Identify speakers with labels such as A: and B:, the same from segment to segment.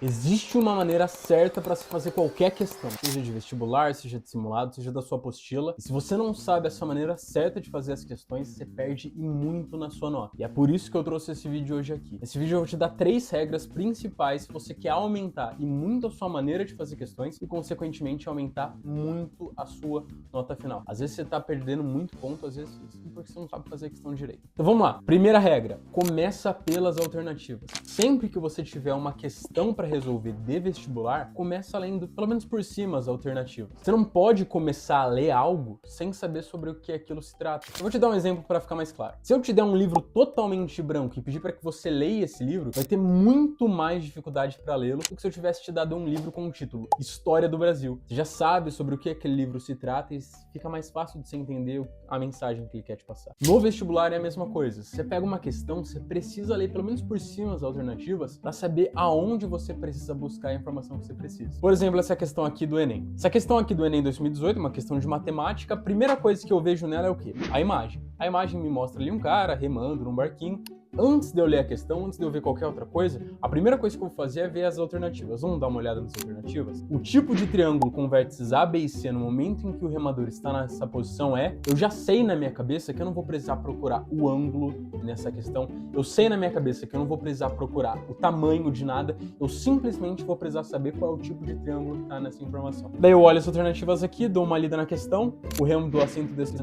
A: Existe uma maneira certa para se fazer qualquer questão, seja de vestibular, seja de simulado, seja da sua apostila. E se você não sabe essa maneira certa de fazer as questões, você perde e muito na sua nota. E é por isso que eu trouxe esse vídeo hoje aqui. Nesse vídeo eu vou te dar 3 regras principais se você quer aumentar e muito a sua maneira de fazer questões e, consequentemente, aumentar muito a sua nota final. Às vezes você tá perdendo muito ponto, às vezes porque você não sabe fazer a questão direito. Então vamos lá. Primeira regra, começa pelas alternativas. Sempre que você tiver uma questão para resolver de vestibular, começa lendo, pelo menos por cima, as alternativas. Você não pode começar a ler algo sem saber sobre o que aquilo se trata. Eu vou te dar um exemplo para ficar mais claro. Se eu te der um livro totalmente branco e pedir para que você leia esse livro, vai ter muito mais dificuldade para lê-lo do que se eu tivesse te dado um livro com o título História do Brasil. Você já sabe sobre o que aquele livro se trata e fica mais fácil de você entender a mensagem que ele quer te passar. No vestibular é a mesma coisa. Se você pega uma questão, você precisa ler pelo menos por cima as alternativas para saber aonde você precisa buscar a informação que você precisa. Por exemplo, essa questão aqui do Enem. Essa questão aqui do Enem 2018, uma questão de matemática, a primeira coisa que eu vejo nela é o quê? A imagem. A imagem me mostra ali um cara remando num barquinho. Antes de eu ler a questão, antes de eu ver qualquer outra coisa, a primeira coisa que eu vou fazer é ver as alternativas. Vamos dar uma olhada nas alternativas? O tipo de triângulo com vértices A, B e C no momento em que o remador está nessa posição eu já sei na minha cabeça que eu não vou precisar procurar o ângulo nessa questão, eu sei na minha cabeça que eu não vou precisar procurar o tamanho de nada, eu simplesmente vou precisar saber qual é o tipo de triângulo que está nessa informação. Daí eu olho as alternativas aqui, dou uma lida na questão, o remo do assento desse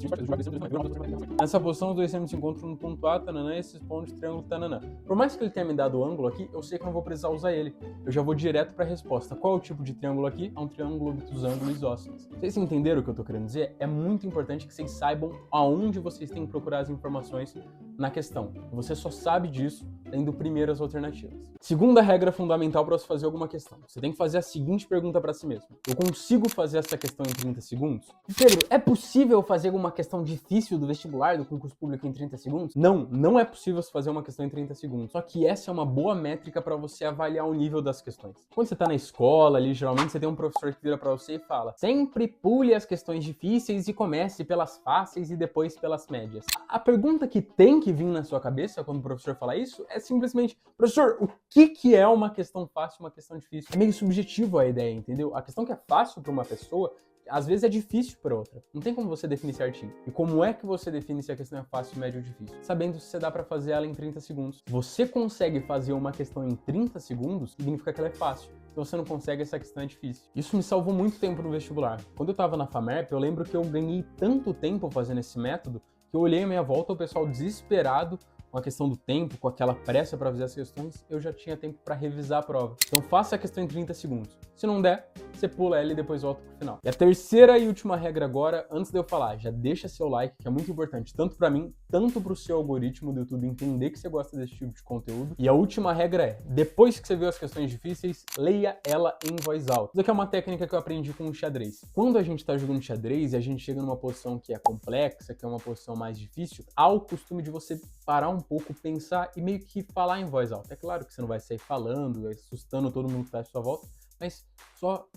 A: nessa posição os dois remos se encontram no ponto A, tananã, esses pontos de triângulo, tananã. Por mais que ele tenha me dado o ângulo aqui, eu sei que eu não vou precisar usar ele. Eu já vou direto para a resposta. Qual é o tipo de triângulo aqui? É um triângulo dos ângulos isósceles. Vocês entenderam o que eu tô querendo dizer? É muito importante que vocês saibam aonde vocês têm que procurar as informações na questão. Você só sabe disso lendo primeiro as alternativas. Segunda regra fundamental para você fazer alguma questão. Você tem que fazer a seguinte pergunta para si mesmo. Eu consigo fazer essa questão em 30 segundos? Pedro, é possível fazer alguma questão difícil do vestibular, do concurso público em 30 segundos? Não, não é possível fazer uma questão em 30 segundos. Só que essa é uma boa métrica para você avaliar o nível das questões. Quando você tá na escola ali, geralmente você tem um professor que vira para você e fala: sempre pule as questões difíceis e comece pelas fáceis e depois pelas médias. A pergunta que tem que vir na sua cabeça quando o professor fala isso é simplesmente: professor, o que é uma questão fácil e uma questão difícil? É meio subjetivo a ideia, entendeu? A questão que é fácil para uma pessoa às vezes é difícil para outra. Não tem como você definir certinho. E como é que você define se a questão é fácil, média ou difícil? Sabendo se você dá para fazer ela em 30 segundos. Você consegue fazer uma questão em 30 segundos, significa que ela é fácil. Se você não consegue, essa questão é difícil. Isso me salvou muito tempo no vestibular. Quando eu tava na FAMERP, eu lembro que eu ganhei tanto tempo fazendo esse método que eu olhei à minha volta, o pessoal desesperado com a questão do tempo, com aquela pressa para fazer as questões, eu já tinha tempo para revisar a prova. Então faça a questão em 30 segundos. Se não der, você pula ela e depois volta pro final. E a terceira e última regra agora, antes de eu falar, já deixa seu like, que é muito importante, tanto para mim, tanto pro seu algoritmo do YouTube entender que você gosta desse tipo de conteúdo. E a última regra é, depois que você viu as questões difíceis, leia ela em voz alta. Isso aqui é uma técnica que eu aprendi com o xadrez. Quando a gente tá jogando xadrez e a gente chega numa posição que é complexa, que é uma posição mais difícil, há o costume de você parar um pouco, pensar e meio que falar em voz alta. É claro que você não vai sair falando, assustando todo mundo que tá à sua volta, mas só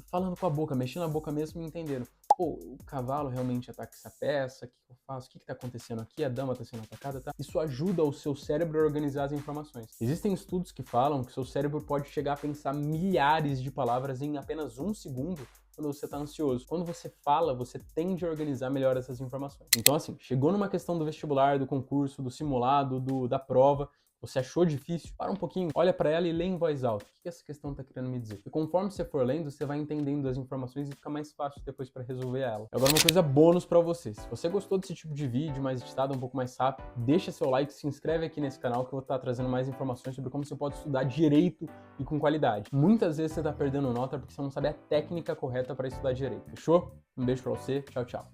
A: falando com a boca, mexendo a boca mesmo e entendendo. Pô, o cavalo realmente ataca essa peça, o que eu faço? O que tá acontecendo aqui? A dama tá sendo atacada, tá? Isso ajuda o seu cérebro a organizar as informações. Existem estudos que falam que o seu cérebro pode chegar a pensar milhares de palavras em apenas 1 segundo quando você está ansioso. Quando você fala, você tende a organizar melhor essas informações. Então, assim, chegou numa questão do vestibular, do concurso, do simulado, da prova, você achou difícil, para um pouquinho, olha para ela e lê em voz alta. O que essa questão está querendo me dizer? E conforme você for lendo, você vai entendendo as informações e fica mais fácil depois para resolver ela. Agora, uma coisa bônus para você. Se você gostou desse tipo de vídeo, mais editado, um pouco mais rápido, deixa seu like, se inscreve aqui nesse canal que eu vou estar trazendo mais informações sobre como você pode estudar direito e com qualidade. Muitas vezes você está perdendo nota porque você não sabe a técnica correta para estudar direito. Fechou? Um beijo para você. Tchau, tchau.